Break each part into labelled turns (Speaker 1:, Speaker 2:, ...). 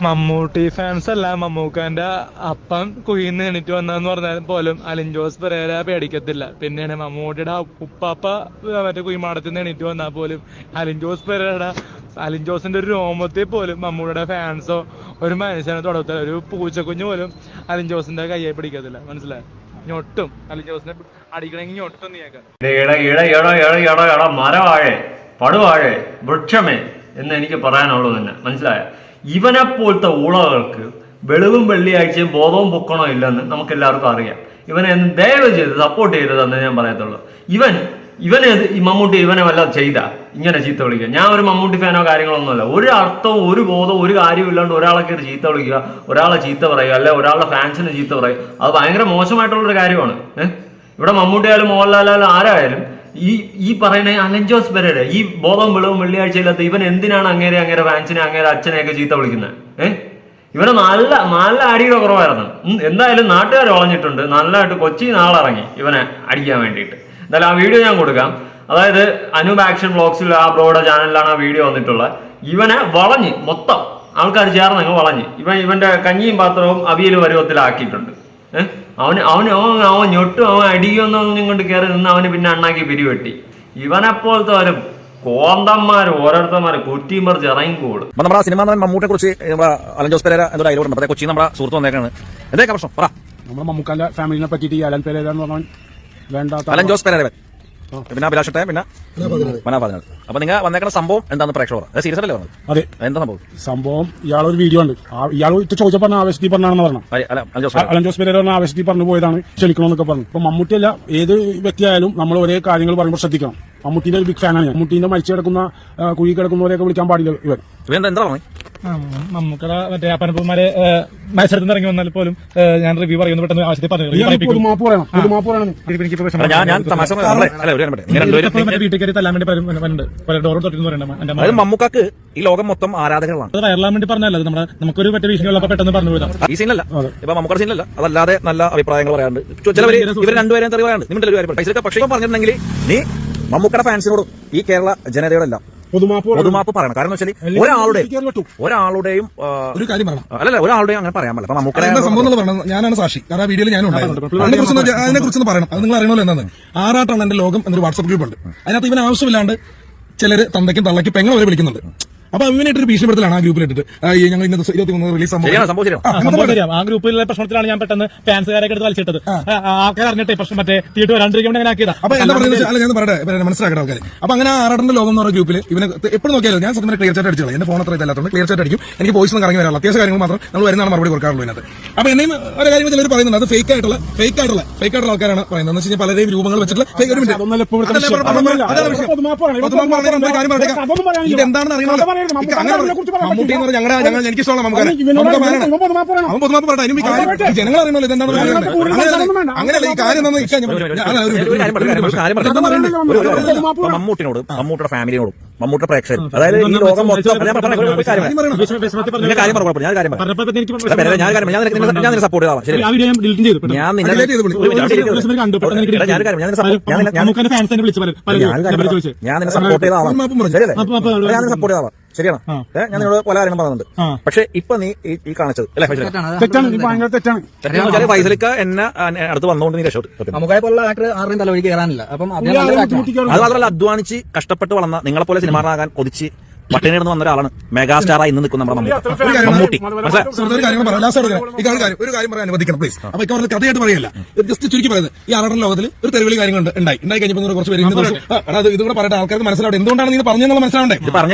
Speaker 1: Mammootty fans അല്ല, മമ്മൂക്കാന്റെ അപ്പം കുയിന്ന് എണീറ്റ് വന്നെന്ന് പറഞ്ഞാൽ പോലും അലിൻ ജോസ് പെരേര പേടിക്കത്തില്ല. പിന്നെയാണ് മമ്മൂട്ടിയുടെ ഉപ്പാപ്പ മറ്റേ കുയിമാടത്തിൽ നിന്ന് എണീറ്റ് വന്നാൽ പോലും അലിൻ ജോസിന്റെ ഒരു രോമത്തിൽ പോലും മമ്മൂട്ടിയുടെ ഫാൻസോ ഒരു മനുഷ്യനെ തൊടത്തില്ല. ഒരു പൂച്ചക്കുഞ്ഞു പോലും അലിൻ ജോസിന്റെ കയ്യെ പിടിക്കത്തില്ല. മനസ്സിലായി? ഞൊട്ടും അലിൻ ജോസിനെ അടിക്കണമെങ്കിൽ ഞൊട്ടും നീക്കാൻ
Speaker 2: മരവാഴേ പടുവാഴേ വൃക്ഷമേ എന്ന് എനിക്ക് പറയാനുള്ളത് തന്നെ. മനസ്സിലായ? ഇവനെപ്പോലത്തെ ഊളകൾക്ക് വെളിവും വെള്ളിയാഴ്ചയും ബോധവും പൊക്കണോ ഇല്ലെന്ന് നമുക്ക് എല്ലാവർക്കും അറിയാം. ഇവനെ ദയവ് ചെയ്ത് സപ്പോർട്ട് ചെയ്തതെന്ന് ഞാൻ പറയത്തുള്ളൂ. ഇവനെ ഈ മമ്മൂട്ടി ഇവനെ വല്ലതും ചെയ്താ ഇങ്ങനെ ചീത്ത വിളിക്കുക. ഞാൻ ഒരു മമ്മൂട്ടി ഫാനോ കാര്യങ്ങളൊന്നുമല്ല. ഒരു അർത്ഥവും ഒരു ബോധവും ഒരു കാര്യവും ഇല്ലാണ്ട് ഒരാളെ കയറി ചീത്ത വിളിക്കുക, ഒരാളെ ചീത്ത പറയുക, അല്ലെ ഒരാളുടെ ഫാൻസിന് ചീത്ത പറയുക, അത് ഭയങ്കര മോശമായിട്ടുള്ളൊരു കാര്യമാണ്. ഇവിടെ മമ്മൂട്ടി ആയാലും മോഹൻലാലായാലും ആരായാലും ഈ പറയുന്ന അലിൻ ജോസ് പെരേര ഈ ബോധവും വെളിവും വെള്ളിയാഴ്ചയില്ലാത്ത ഇവൻ എന്തിനാണ് അങ്ങേരെ ഫാൻസിനെ അങ്ങേരെ അച്ഛനെയൊക്കെ ചീത്ത വിളിക്കുന്നത്? ഇവനെ നല്ല അടിയുടെ കുറവായിരുന്നു. എന്തായാലും നാട്ടുകാർ വളഞ്ഞിട്ടുണ്ട്. നല്ലതായിട്ട് കൊച്ചി നാളിറങ്ങി ഇവനെ അടിക്കാൻ വേണ്ടിയിട്ട്. എന്തായാലും ആ വീഡിയോ ഞാൻ കൊടുക്കാം. അതായത് അനൂപ് ആക്ഷൻ വ്ളോഗ്സിൽ ആ ബ്രോയുടെ ചാനലിലാണ് ആ വീഡിയോ വന്നിട്ടുള്ളത്. ഇവനെ വളഞ്ഞ് മൊത്തം ആൾക്കാർ ചേർന്ന് വളഞ്ഞ് ഇവന്റെ കഞ്ഞിയും പാത്രവും അവിയലും പരുവത്തിലാക്കിയിട്ടുണ്ട്. അവൻ ഞൊട്ടും അവൻ അടിയൊന്നും കൊണ്ട് കയറി നിന്ന് അവന് പിന്നെ അണ്ണാക്കി പിരിവെട്ടി. ഇവനെപ്പോലത്തെ ഒരു കോന്തന്മാര് ഓരോരുത്തന്മാര് കുറ്റിയും പറിച്ച് ഇറങ്ങിക്കോട്.
Speaker 3: നമ്മുടെ സിനിമ മമ്മൂട്ടിയെ കുറിച്ച് അലൻ ജോസ് പെരേര എന്തോ ഡയലോഗ് ഉണ്ട്. കൊച്ചി നമ്മുടെ സുഹൃത്ത് വന്നേക്കാണ്. എന്തൊക്കെ പ്രശ്നം പറ.
Speaker 4: നമ്മുടെ മമ്മൂക്കാന്റെ ഫാമിലിനെ പറ്റിയിട്ട് അലൻ പെരേര എന്ന് പറഞ്ഞാൽ വേണ്ടാത്ത
Speaker 3: അലൻ ജോസ് പെരേര പിന്നെ അഭിലാഷട്ടെ പിന്നെ പറഞ്ഞത്. അപ്പൊ നിങ്ങൾ വന്നേക്കുന്ന സംഭവം എന്താന്ന് പ്രേക്ഷകർ സീരിയസ് അല്ലേ പറഞ്ഞത്?
Speaker 4: അതെ.
Speaker 3: എന്താ
Speaker 4: സംഭവം ഇയാളൊരു വീഡിയോ ഉണ്ട്. ഇയാൾ ചോദിച്ച പറഞ്ഞ ആവേശത്തിൽ പറഞ്ഞാണെന്ന് പറഞ്ഞു. അലൻ ജോസ് പെരേര പറഞ്ഞ ആവേശത്തിൽ പറഞ്ഞു പോയതാണ്, ക്ഷണിക്കണമെന്നൊക്കെ പറഞ്ഞു. ഇപ്പൊ മമ്മൂട്ടിയല്ല ഏത് വ്യക്തിയായാലും നമ്മൾ ഒരേ കാര്യങ്ങൾ പറയുമ്പോൾ ശ്രദ്ധിക്കണം. മമ്മൂട്ടിന്റെ ഒരു ബിഗ് ഫാനാണ് ഞാൻ. മമ്മൂട്ടിന്റെ മരിച്ചു കിടക്കുന്ന കുഴി കിടക്കുന്നവരെയൊക്കെ വിളിക്കാൻ പാടില്ല ഇവൻ.
Speaker 3: എന്താ പറഞ്ഞു?
Speaker 1: മമ്മൂക്കട മറ്റേ അപ്പനപ്പന്മാരെ മത്സരത്തിൽ ഇറങ്ങി വന്നാൽ പോലും ഞാൻ റിവ്യൂ പറയുന്നു പെട്ടെന്ന് ആവശ്യത്തിൽ പറഞ്ഞു. വീട്ടിൽ കയറി തല്ലാൻ വേണ്ടി ഡോറും തൊട്ടെന്ന് പറയുന്നത്
Speaker 3: മമ്മൂക്കാക്ക് ഈ ലോകം മൊത്തം ആരാധകരാണ്.
Speaker 1: അത് വയറാൻ വേണ്ടി പറഞ്ഞല്ലോ. നമുക്കൊരു മറ്റേ വിഷയങ്ങളൊക്കെ പെട്ടെന്ന് പറഞ്ഞു പോയതാണ്.
Speaker 3: ഈ സീനല്ല, ഇപ്പൊ മമ്മൂക്കയുടെ സീനല്ല, അതല്ലാതെ നല്ല അഭിപ്രായങ്ങൾ പറയാണ്ട് ചിലവര് ഇവർ രണ്ടുപേരും തെറി പറയാണ്ട്. നിങ്ങളുടെ ഒരു കാര്യം പൈസ പക്ഷേ പറഞ്ഞിട്ടുണ്ടെങ്കിൽ നീ മമ്മൂക്കയുടെ ഫാൻസിനോടും ഈ കേരള ജനതയോടെല്ലാം പൊതുമാപ്പ് പറയണം. കാരണം വെച്ചാൽ ഒരാളുടെയും
Speaker 5: ഒരു കാര്യം പറയണം.
Speaker 3: അല്ലല്ല ഒരാളുടെയും അങ്ങനെ പറയാൻ പറ്റില്ല. മമ്മൂക്കയുടെ
Speaker 5: സംഭവം പറയണം. ഞാനാണ് സാക്ഷി. കാരണം ആ വീഡിയോയിൽ ഞാനും ഉണ്ടായിരുന്നു. അതിനെ കുറിച്ചൊന്ന് പറയണം. അത് നിങ്ങൾ അറിയണമല്ലോ എന്നാണ്. ആറാട്ടാണ് എന്റെ ലോകം എന്നൊരു വാട്സ്ആപ്പ് ഗ്രൂപ്പ് ഉണ്ട്. അതിനകത്ത് ഇവൻ ആവശ്യമില്ലാണ്ട് ചിലര് തന്തയ്ക്കും തള്ളയ്ക്കും പെങ്ങൾ വരെ വിളിക്കുന്നുണ്ട്. അപ്പൊ ഇവനായിട്ടൊരു ഭീഷണിപ്പെടുത്തലാണ് ആ ഗ്രൂപ്പിലിട്ടിട്ട് ഞങ്ങൾ ഇന്നത്തെ 23 റിലീസ്
Speaker 1: ആ ഗ്രൂപ്പിലെ പ്രശ്നത്തിലാണ് ഞാൻ പെട്ടെന്ന് ഫാൻസുകാരൊക്കെ എടുത്ത് വലിച്ചിട്ടത്. ആൾക്കാർ അറിഞ്ഞിട്ട് പ്രശ്നം മറ്റേ തീട്ട് വരാണ്ടിരിക്കാൻ അങ്ങനെ ആക്കിയതാ.
Speaker 5: അപ്പൊ എന്താ പറയുന്നത് ഞാൻ പറയട്ടെ മനസ്സിലാക്കട്ടെ ആൾക്കാർ. അപ്പൊ അങ്ങനെ ആറാട്ടന്റെ ലോകം എന്ന് പറഞ്ഞ ഗ്രൂപ്പിൽ ഇവന് എപ്പോഴും നോക്കിയാലും ഞാൻ സത്യം ക്ലിയർ ചാറ്റ് അടിച്ചോളാം. എന്റെ ഫോൺ അത്ര ഇല്ലാത്തതുകൊണ്ട് ക്ലിയർ ചാറ്റ് അടിക്കും. എനിക്ക് വോയിസ് ഒന്നും കറങ്ങി വരാനുള്ള അത്യാവശ്യ കാര്യങ്ങൾ മാത്രം നമ്മൾ വരുന്നതാണ് മറുപടി കൊടുക്കാറുള്ളൂ. ഇതിനകത്ത് അപ്പൊ എന്നെയും ഒരു കാര്യം ചിലർ പറയുന്നുണ്ട് അത് ഫേക്ക് ആയിട്ടുള്ള ആൾക്കാരാണ് പറയുന്നത്. എന്ന് വെച്ചാൽ പലരെയും രൂപങ്ങൾ വെച്ചിട്ടുള്ള ഇതെന്താണെന്ന് അറിയണമല്ലോ. മമ്മൂട്ടി എന്ന് പറഞ്ഞാൽ എനിക്ക് ഇഷ്ടമുള്ള നമുക്കറിയാം. അവൻ പൊതുമാപ്പ് പറയട്ടെ. അതിനും ഈ കാര്യം ജനങ്ങൾ അറിയണമല്ലോ ഇതെന്താണെന്ന്. അങ്ങനെയല്ല ഈ കാര്യം
Speaker 3: മമ്മൂട്ടിനോടും മമ്മൂട്ടിയുടെ ഫാമിലിയോടും മമ്മൂട്ടിയുടെ പ്രേക്ഷകരും അതായത് ഈ ലോകം മൊത്തം ഞാൻ സപ്പോർട്ട് ചെയ്താവാം. ശരിയാണ്. ഞാൻ നിന്നോട് പല കാര്യങ്ങളും പറയുന്നുണ്ട്. പക്ഷെ ഇപ്പൊ നീ ഈ കാണിച്ചത് അല്ലെ ഫൈസലിക്ക എന്നെ അടുത്ത് വന്നുകൊണ്ട് നീ രക്ഷപ്പെട്ടു. അത് മാത്രമല്ല അധ്വാനിച്ച് കഷ്ടപ്പെട്ട് വളർന്ന നിങ്ങളെപ്പോലെ സിനിമാറാകാൻ കൊതിച്ച് പട്ടിണി കിടന്ന് വന്ന ഒരാളാണ് മെഗാസ്റ്റാറായി ഇന്ന് നിൽക്കുന്ന നമ്മുടെ മമ്മൂട്ടി.
Speaker 5: ഒരു കാര്യം പറയാൻ അനുവദിക്കണം പ്ലീസ്. അപ്പൊ ഇക്കാരുടെ കഥയായിട്ട് പറയല്ല, ജസ്റ്റ് ചുരുക്കി പറയുന്നത് ഈ ആറാട്ടൻ ലോകത്തിൽ ഒരു തെരുവിളി കാര്യങ്ങൾ ഉണ്ടായി കഴിഞ്ഞപ്പോൾ കുറച്ച് പേര് ഇതുകൂടെ പറയട്ടെ ആൾക്കാർക്ക് മനസ്സിലാവട്ടെ എന്തുകൊണ്ടാണ് നിങ്ങൾ പറഞ്ഞെന്നുള്ള മനസ്സിലാവണ്ടേ.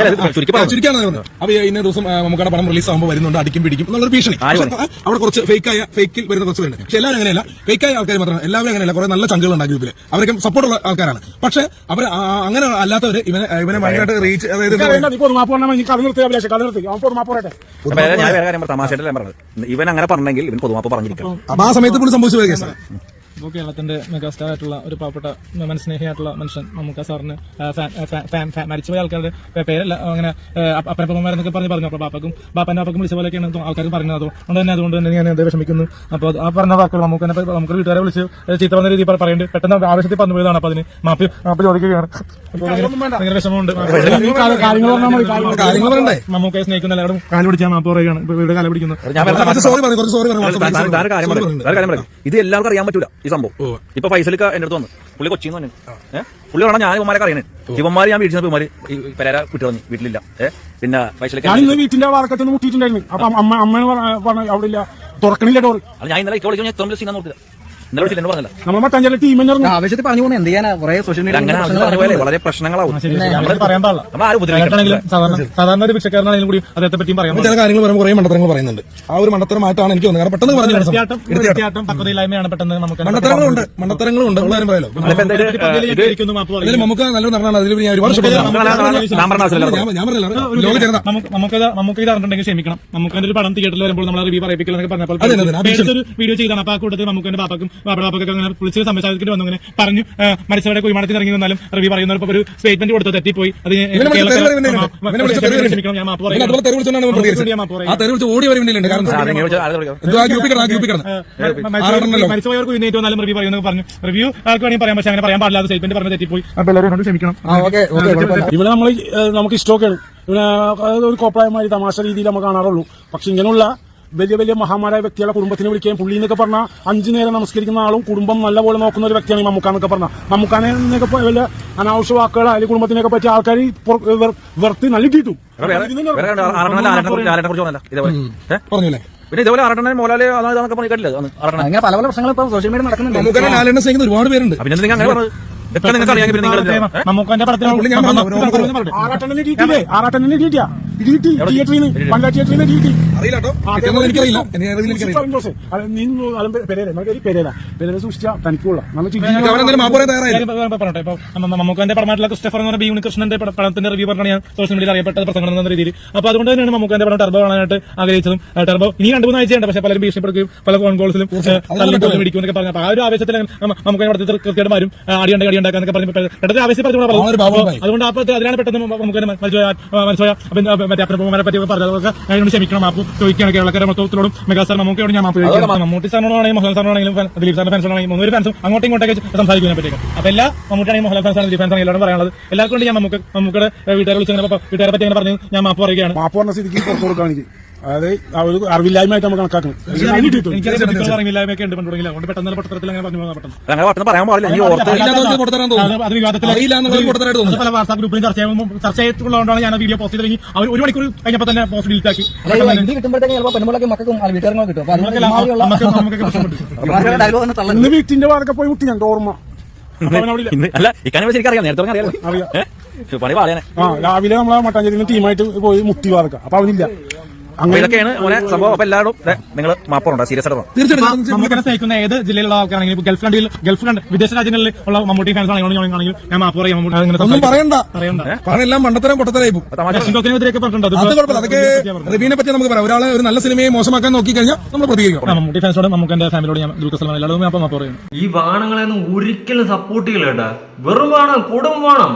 Speaker 5: ചുരുക്കാണ് പറഞ്ഞത്. അപ്പൊ ഇന്ന ദിവസം നമുക്കാണ് പണം റിലീസ് ആകുമ്പോൾ വരുന്നുണ്ട് അടിക്കും പിടിക്കും എന്നുള്ളൊരു ഭീഷണി. അവിടെ കുറച്ച് ഫേക്കിൽ വരുന്ന കുറച്ച് പേരുണ്ട്. പക്ഷെ എല്ലാവരും അങ്ങനെയല്ല, ഫേക്കായ ആൾക്കാർ മാത്രമല്ല, എല്ലാവരും അങ്ങനെയല്ല. കുറെ നല്ല ചങ്കുകൾ ഉണ്ട് ഗ്രൂപ്പിൽ, അവരൊക്കെ സപ്പോർട്ടുള്ള ആൾക്കാരാണ്. പക്ഷെ അവർ അങ്ങനെ അല്ലാത്തവര് ഇവനെ ഭയങ്കരമായിട്ട് റീച്ച് അതായത്
Speaker 3: തമാശ ഇവൻ അങ്ങനെ പറഞ്ഞെങ്കിൽ ഇവൻ പൊതുമാപ്പ് പറഞ്ഞിരിക്കണം.
Speaker 5: ആ സമയത്ത് പോലും സംഭവിച്ചു കേസാണ്.
Speaker 1: ഇപ്പോൾ കേരളത്തിന്റെ മെഗാസ്റ്റാർ ആയിട്ടുള്ള ഒരു പാവപ്പെട്ട മനസ്നേഹിയായിട്ടുള്ള മനുഷ്യൻ മമ്മൂക്ക സാറിന് മരിച്ചുപോയ ആൾക്കാരുടെ പേരല്ല അങ്ങനെ അപ്പനപ്പന്മാരെന്നൊക്കെ പറഞ്ഞു. അപ്പോൾ ബാപ്പന്റെ പാപ്പക്കും വിളിച്ച പോലെയൊക്കെയാണ് ആൾക്കാർ പറയുന്നത്. അതുകൊണ്ട് തന്നെ ഞാൻ അത് വിഷമിക്കുന്നു. അപ്പോൾ ആ പറഞ്ഞ വാക്കുകൾ നമുക്ക് വീട്ടുകാരെ വിളിച്ച് ചീത്ത പറഞ്ഞ രീതിയിൽ പറയുന്നുണ്ട്. പെട്ടെന്ന് ആവശ്യത്തിൽ പറഞ്ഞു പോയതാണ്. അപ്പോൾ അതിന് മാപ്പ് ചോദിക്കുകയാണ്. ഭയങ്കര വിഷമമുണ്ട്. മമ്മൂക്കയെ സ്നേഹിക്കുന്ന എല്ലാവരും കാല് പിടിച്ചാൽ മാപ്പ് പറയുകയാണ്. വീട് കാല് പിടിക്കുന്നു.
Speaker 3: ഇത് എല്ലാവർക്കും അറിയാൻ പറ്റൂല ഈ സംഭവം. ഇപ്പൊ ഫൈസലിക്ക എന്റെ അടുത്ത് വന്നു. പുള്ളി കൊച്ചിന്ന് പറഞ്ഞു. പുള്ളി പറഞ്ഞാൽ ഞാൻ ഇവന്മാരൊക്കെ അറിയണേ. ഇവന്മാര് ഞാൻ വീട്ടിൽ ഇവന്മാര് പെരേര വിട്ടു പറഞ്ഞു. വീട്ടിലില്ല. പിന്നെ ഫൈസലിക്ക
Speaker 4: വീട്ടിന്റെ വാർക്കത്ത് മുട്ടിയിട്ടുണ്ടായിരുന്നു. അപ്പൊ അമ്മ പറഞ്ഞു അവിടെ ഇല്ല, തുറക്കണില്ല ഡോർ.
Speaker 3: അത് ഞാൻ ഇന്നലെ വിളിച്ചു. ഞാൻ എത്ര സീനാന്ന് നോക്കില്ല. ഇന്നലെ വിളിച്ചില്ല പറഞ്ഞില്ല.
Speaker 4: നമ്മൾ മറ്റാഞ്ചേരി ടീം
Speaker 6: ആവശ്യത്തിൽ പറഞ്ഞു പോകുന്നത് എന്ത് ചെയ്യാനാ? കുറെ സോഷ്യൽ മീഡിയ
Speaker 3: അങ്ങനെ വളരെ പ്രശ്നങ്ങളാവും.
Speaker 1: പറയാൻ പാടില്ല. സാധാരണ ഒരു ഭിക്ഷക്കാരനാണെങ്കിലും കൂടി അദ്ദേഹത്തെ പറ്റിയും പറയാം.
Speaker 5: ചില കാര്യങ്ങൾ പറയുമ്പോൾ കുറെ മണ്ടത്തരങ്ങൾ പറയുന്നുണ്ട്. ആ ഒരു മണ്ടത്തരമായിട്ടാണ് എനിക്ക് തോന്നുന്നത്. കാരണം പെട്ടെന്ന് പറഞ്ഞു
Speaker 1: പക്വതയില്ലായ്മയാണ് പെട്ടെന്ന് നമുക്ക്
Speaker 5: മണ്ടത്തരങ്ങളുണ്ട് ഉള്ള കാര്യം പറയാലോ. നമുക്ക് നല്ലൊരു നടനാണ്. അതിൽ ഞാൻ ഒരുപാട്
Speaker 1: നമുക്ക് ഇത് അറിഞ്ഞിട്ടുണ്ടെങ്കിൽ ക്ഷമിക്കണം. നമുക്ക് ഒരു പടം തിയേറ്ററിൽ വരുമ്പോൾ നമ്മൾ റിവ്യൂ പറയിപ്പിക്കലെന്നൊക്കെ പറഞ്ഞപ്പോൾ വീഡിയോ ചെയ്താണ്. അപ്പൊ ആ കൂട്ടത്തിൽ നമുക്ക് ബാപ്പക്കും അങ്ങനെ വിളിച്ച് സംസാരിച്ചിട്ട് വന്നു. അങ്ങനെ പറഞ്ഞു മരിച്ചവരുടെ കുഴിമാടത്തിൽ ഇറങ്ങി വന്നാലും റിവ്യൂ പറയുന്ന ഒരു സ്റ്റേറ്റ്മെന്റ് കൊടുത്തു തെറ്റിപ്പോയി. അത് ക്ഷമിക്കണം. ഞാൻ മാപ്പ് മരിച്ചവർക്ക് ഉന്നയിച്ചു വന്നാലും റിവ്യൂ പറയുന്നത് പറഞ്ഞു. റിവ്യൂ ആർക്ക് വേണമെങ്കിൽ പറയാം. പക്ഷെ അങ്ങനെ പറയാൻ പാടില്ലാത്ത സ്റ്റേറ്റ്മെന്റ് പറഞ്ഞ് തെറ്റിപ്പോയി. അപ്പൊ എല്ലാവരും ക്ഷമിക്കണം.
Speaker 4: ഇവിടെ നമുക്ക് ഇഷ്ടമൊക്കെയാണ്. ഇവിടെ ഒരു കോപ്രായമായി തമാശ രീതിയിൽ നമുക്ക് കാണാറുള്ളൂ. പക്ഷെ ഇങ്ങനെയുള്ള വലിയ വലിയ മഹാമാരായ വ്യക്തികളെ കുടുംബത്തിന് വിളിക്കുകയും പുള്ളി എന്നൊക്കെ പറഞ്ഞാൽ 5 നേരം നമസ്കരിക്കുന്ന ആളും കുടുംബം നല്ലപോലെ നോക്കുന്ന ഒരു വ്യക്തിയാണ് ഈ മമ്മൂക്കാന്നൊക്കെ പറഞ്ഞാൽ. മമ്മൂക്കാനെ എന്നൊക്കെ വലിയ അനാവശ്യ വാക്കുകൾ അതിൽ കുടുംബത്തിനൊക്കെ പറ്റിയ ആൾക്കാർ വെറുത്ത് നൽകിയിട്ടു
Speaker 5: പറഞ്ഞില്ലേ.
Speaker 3: പിന്നെ ഇതേപോലെ ആറട്ടനെ മോലാല് അതൊക്കെ പറഞ്ഞിട്ടില്ല.
Speaker 6: അങ്ങനെ പല പല പ്രശ്നങ്ങൾ ഇപ്പൊ സോഷ്യൽ മീഡിയ നടക്കുന്നുണ്ട്.
Speaker 5: നമുക്കെന്നെ ലാലേട്ടനെ സ്നേഹിക്കുന്ന ഒരുപാട് പേരുണ്ട്.
Speaker 3: പിന്നെ നിങ്ങൾ അങ്ങനെ പറഞ്ഞത് എത്ര നിങ്ങൾക്ക് അറിയാമെങ്കിൽ
Speaker 1: മമ്മൂക്കാന്റെ പടത്തിൽ
Speaker 5: എനിക്കറിയില്ല.
Speaker 1: മമ്മൂക്കാന്റെ പടമായിട്ടുള്ള ക്രിസ്റ്റഫർ എന്ന് പറഞ്ഞ ബി ഉണ്ണികൃഷ്ണന്റെ പടത്തിന്റെ റിവ്യൂ പറഞ്ഞാണ് ഞാൻ സോഷ്യൽ മീഡിയയിൽ അറിയപ്പെട്ട പ്രസംഗം എന്ന രീതിയിൽ. അപ്പൊ അതുകൊണ്ട് തന്നെയാണ് മമ്മൂക്കാന്റെ പടം ടർബോ കാണാനായിട്ട് ആഗ്രഹിച്ചതും. ടർബോ ഇനി 2-3 ആഴ്ചയുണ്ട്. പക്ഷെ പലരും ഭീഷണിപ്പെടുകയും പല ഫോൺ കോൾസിലും പിടിക്കുമെന്നൊക്കെ പറഞ്ഞു. അപ്പൊ ആ ഒരു ആവേശത്തിൽ നമുക്ക് പടത്തിൽ കൃത്യമായിട്ട് വരും അടിയുണ്ടാക്കാന്നൊക്കെ പറഞ്ഞു. പെട്ടെന്ന് ആവേശം പറഞ്ഞു. അതുകൊണ്ട് അപ്പൊ അതിനാണ് പെട്ടെന്ന് നമുക്ക് മനസ്സിലായ മറ്റേ അപ്പനെ പറ്റി പറഞ്ഞതൊക്കെ അതിനോട് ക്ഷമിക്കണം. മാപ്പ് ചോദിക്കുകയാണ് കേരളക്കാരെ മൊത്തത്തിലോടും മെഗാസ്റ്റാർ മമ്മൂക്കയോട് ഞാൻ മാപ്പ് ചോദിക്കാം. മമ്മൂട്ടി സാറിനോടാണെങ്കിൽ മോഹൻലാൽ സാറിനാണെങ്കിലും ദിലീപ് സാറിന്റെ ഫാൻസാണെങ്കിൽ 3 ഫാൻസും അങ്ങോട്ടും ഇങ്ങോട്ടേക്ക് സംസാരിക്കുന്നതിനെ പറ്റിയൊക്കെ. അപ്പൊ എല്ലാ മമ്മൂട്ടിയാണെങ്കിൽ മോഹൻലാൽ ഫാൻസാണ് ദിലീപ് ഫാൻസാണ് എല്ലാവരും പറയാനുള്ളത്. എല്ലാവർക്കും കൊണ്ട് ഞാൻ മമ്മൂക്കയുടെ വീട്ടുകാരെ വിളിച്ചങ്ങനെ വീട്ടുകാരെ പറ്റി അങ്ങനെ പറഞ്ഞു ഞാൻ മാപ്പ് പറയുകയാണ്.
Speaker 4: മാപ്പ് പറഞ്ഞ സ്ഥിതിക്ക് പുറത്തു കൊടുക്കാൻ എനിക്ക് അതായത് ഒരു അറിവില്ലായ്മയായിട്ട് നമ്മൾ കണക്കാക്കണം.
Speaker 1: അറിവില്ലായ്മയൊക്കെ ഉണ്ട് പണ്ടുണ്ടെങ്കിൽ അതുകൊണ്ട് പെട്ടെന്ന് പത്രത്തിൽ അങ്ങനെ പറഞ്ഞു പോകാൻ പെട്ടെന്ന്
Speaker 3: അങ്ങനെ പറയാൻ പാടില്ല.
Speaker 1: അത് വിവാദത്തിൽ പല വാട്സാപ്പ് ഗ്രൂപ്പിലും ചർച്ച ചെയ്തുകൊണ്ടാണ് ഞാൻ വീഡിയോ പോസ്റ്റ് ചെയ്തെങ്കിൽ അവർ 1 മണിക്കൂർ കഴിഞ്ഞപ്പോൾ തന്നെ പോസ്റ്റ് ഡിലീറ്റ് ആക്കി.
Speaker 6: കിട്ടുമ്പോഴത്തേക്കും മക്കൾക്കും വീട്ടുകാരും കിട്ടും.
Speaker 4: ഇന്ന് വീട്ടിന്റെ വാടക പോയി മുട്ടി ഞങ്ങൾക്ക് ഓർമ്മ.
Speaker 3: അല്ല ഇക്കാനെ ശരിക്കും അറിയാം. നേരത്തെ അറിയാം പണി പാളിയാനെ.
Speaker 4: രാവിലെ നമ്മളെ മട്ടാഞ്ചേരിയിൽ ടീമായിട്ട് പോയി മുട്ടി വാടക. അപ്പൊ അവനില്ല.
Speaker 3: ഇതൊക്കെയാണ് സംഭവം. അപ്പൊ എല്ലാവരും നിങ്ങൾ മാപ്പുണ്ടോ? സീരിയസ് ആയിട്ട്
Speaker 1: നമുക്ക് സ്നേഹിക്കുന്ന ഏത് ജില്ലയിലുള്ള ആൾക്കാരാണെങ്കിലും ഗൾഫ് കണ്ട് വിദേശ രാജ്യങ്ങളിൽ ഉള്ള മമ്മൂട്ടി ഫാൻസ് ആണെങ്കിലും ഞാൻ മാപ്പ് പറയാം.
Speaker 5: ഒന്നും പറയണ്ട. എല്ലാം മണ്ടത്തരം പൊട്ടത്തരായി അതൊക്കെ റിവ്യൂവിനെ പറ്റി നമുക്ക് പറയാം. ഒരാളെ ഒരു നല്ല സിനിമയെ മോശമാക്കാൻ നോക്കി കഴിഞ്ഞാൽ നമ്മൾ പ്രതികരിക്കും.
Speaker 1: മമ്മൂട്ടി ഫാൻസോട് മമ്മൂക്കന്റെ ഫാമിലിയോട് ഞാൻ എല്ലാവരും മാപ്പ് പറയും.
Speaker 2: ഈ വാണങ്ങളെയൊന്നും ഒരിക്കലും സപ്പോർട്ട് ചെയ്യില്ല കേട്ടാ. വെറും വേണം, കൊടും വേണം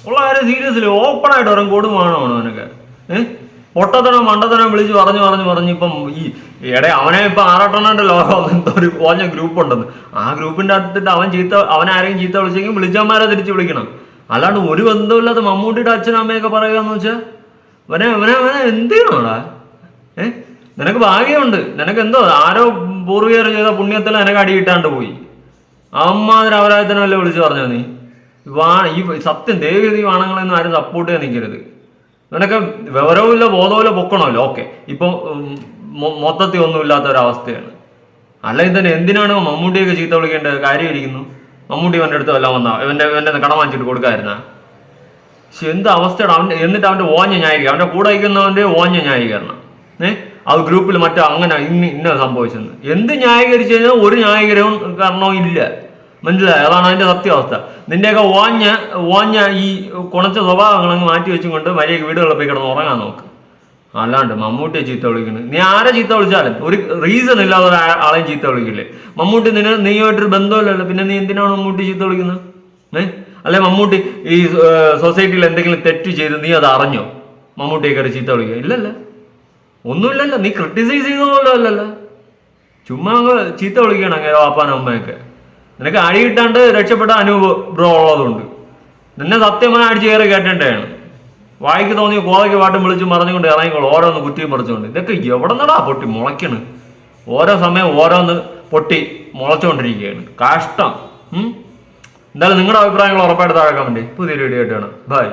Speaker 2: ഉള്ള കാര്യം. സീരിയസ്ലി ഓപ്പൺ ആയിട്ട് പറയും കൊടും വേണമാണ് അവനൊക്കെ. പൊട്ടത്തരം മണ്ടത്തരം വിളിച്ച് പറഞ്ഞു ഇപ്പം ഈ അവനെ ഇപ്പൊ ആറാട്ടണ്ണന്റെ എന്തോ ഒരു ഓഞ്ഞ ഗ്രൂപ്പ് ഉണ്ടെന്ന്. ആ ഗ്രൂപ്പിന്റെ അടുത്തിട്ട് അവൻ ആരെയും ചീത്ത വിളിച്ചെങ്കിൽ വിളിച്ചന്മാരെ തിരിച്ച് വിളിക്കണം. അല്ലാണ്ട് ഒരു ബന്ധമില്ലാത്ത മമ്മൂട്ടിയുടെ അച്ഛനും അമ്മയൊക്കെ പറയുകയെന്ന് വെച്ചാൽ അവനെ എന്ത് ചെയ്യണോടാ? നിനക്ക് ഭാഗ്യമുണ്ട്. നിനക്ക് എന്തോ ആരോ പൂർവികർ ചെയ്ത പുണ്യത്തിൽ നിനക്ക് അടി കിട്ടാണ്ട് പോയി. അമ്മാതിരി അവരായത്തിനല്ലേ വിളിച്ച് പറഞ്ഞോ നീ? ഈ സത്യം ദൈവഗതി വാണങ്ങളൊന്നും ആരും സപ്പോർട്ട് ചെയ്യാൻ നിൽക്കരുത്. നിനക്ക് വിവരവുമില്ല ബോധവുമില്ല പൊക്കണമല്ലോ. ഓക്കെ, ഇപ്പം മൊത്തത്തിൽ ഒന്നുമില്ലാത്ത ഒരവസ്ഥയാണ്. അല്ലെങ്കിൽ തന്നെ എന്തിനാണ് മമ്മൂട്ടിയൊക്കെ ചീത്ത വിളിക്കേണ്ട കാര്യമിരിക്കുന്നു? മമ്മൂട്ടി ഇവൻ്റെ അടുത്ത് എല്ലാം വന്നാ ഇവന്റെ കടം വാങ്ങിച്ചിട്ട് കൊടുക്കാതിരുന്ന. പക്ഷെ എന്ത് അവസ്ഥയാണ് എന്നിട്ട് അവന്റെ ഓഞ്ഞ ന്യായീകരണം, അവന്റെ കൂടെ അയക്കുന്നവന്റെ ഓഞ്ഞ ന്യായീകരണം. അത് ഗ്രൂപ്പിൽ മറ്റോ അങ്ങനെ ഇന്ന സംഭവിച്ചെന്ന് എന്ത് ന്യായീകരിച്ചു കഴിഞ്ഞാൽ ഒരു ന്യായീകരണവും കാരണവും ഇല്ല. മനസ്സിലായി? അതാണ് അതിന്റെ സത്യാവസ്ഥ. നിന്റെയൊക്കെ ഓഞ്ഞ ഈ കുണച്ച സ്വഭാവങ്ങളങ്ങ് മാറ്റി വെച്ചും കൊണ്ട് മര്യാദയ്ക്ക് വീടുകളിൽ പോയി കിടന്ന് ഉറങ്ങാൻ നോക്ക്. അല്ലാണ്ട് മമ്മൂട്ടിയെ ചീത്ത വിളിക്കുന്നത്, നീ ആരെ ചീത്ത വിളിച്ചാലും ഒരു റീസൺ ഇല്ലാതെ ആളെയും ചീത്ത വിളിക്കില്ലേ? മമ്മൂട്ടി നീയുമായിട്ടൊരു ബന്ധമില്ലല്ലോ, പിന്നെ നീ എന്തിനാണ് മമ്മൂട്ടി ചീത്ത വിളിക്കുന്നത്? അല്ലെ മമ്മൂട്ടി ഈ സൊസൈറ്റിയിൽ എന്തെങ്കിലും തെറ്റ് ചെയ്ത് നീ അത് അറിഞ്ഞോ? മമ്മൂട്ടിയെ കയറി ചീത്ത വിളിക്കുക? ഇല്ലല്ല, ഒന്നുമില്ലല്ലോ. നീ ക്രിട്ടിസൈസ് ചെയ്ത പോലും അല്ലല്ലോ, ചുമ്മാ അങ്ങ് ചീത്ത വിളിക്കണം അങ്ങനെ വാപ്പാനും അമ്മയൊക്കെ. നിനക്ക് അടി കിട്ടാണ്ട് രക്ഷപ്പെട്ട അനൂപ് ബ്രോ ഉള്ളതുകൊണ്ട് നിന്നെ സത്യമായി അടിച്ച് കയറി കേട്ടേണ്ടതാണ്. വായിക്ക് തോന്നിയ കോതയ്ക്ക് പാട്ടും വിളിച്ച് മറിഞ്ഞുകൊണ്ട് ഇറങ്ങിക്കോളൂ, ഓരോന്ന് കുത്തിയും പറിച്ചുകൊണ്ട്. ഇതൊക്കെ എവിടെ നിന്നാടാ പൊട്ടി മുളയ്ക്കണ്? ഓരോ സമയം ഓരോന്ന് പൊട്ടി മുളച്ചുകൊണ്ടിരിക്കുകയാണ്, കഷ്ടം. എന്തായാലും നിങ്ങളുടെ അഭിപ്രായങ്ങൾ ഉറപ്പായിട്ട് താഴെ കമന്റ്. പുതിയൊരു വീഡിയോ ആയിട്ടാണ്. ബൈ.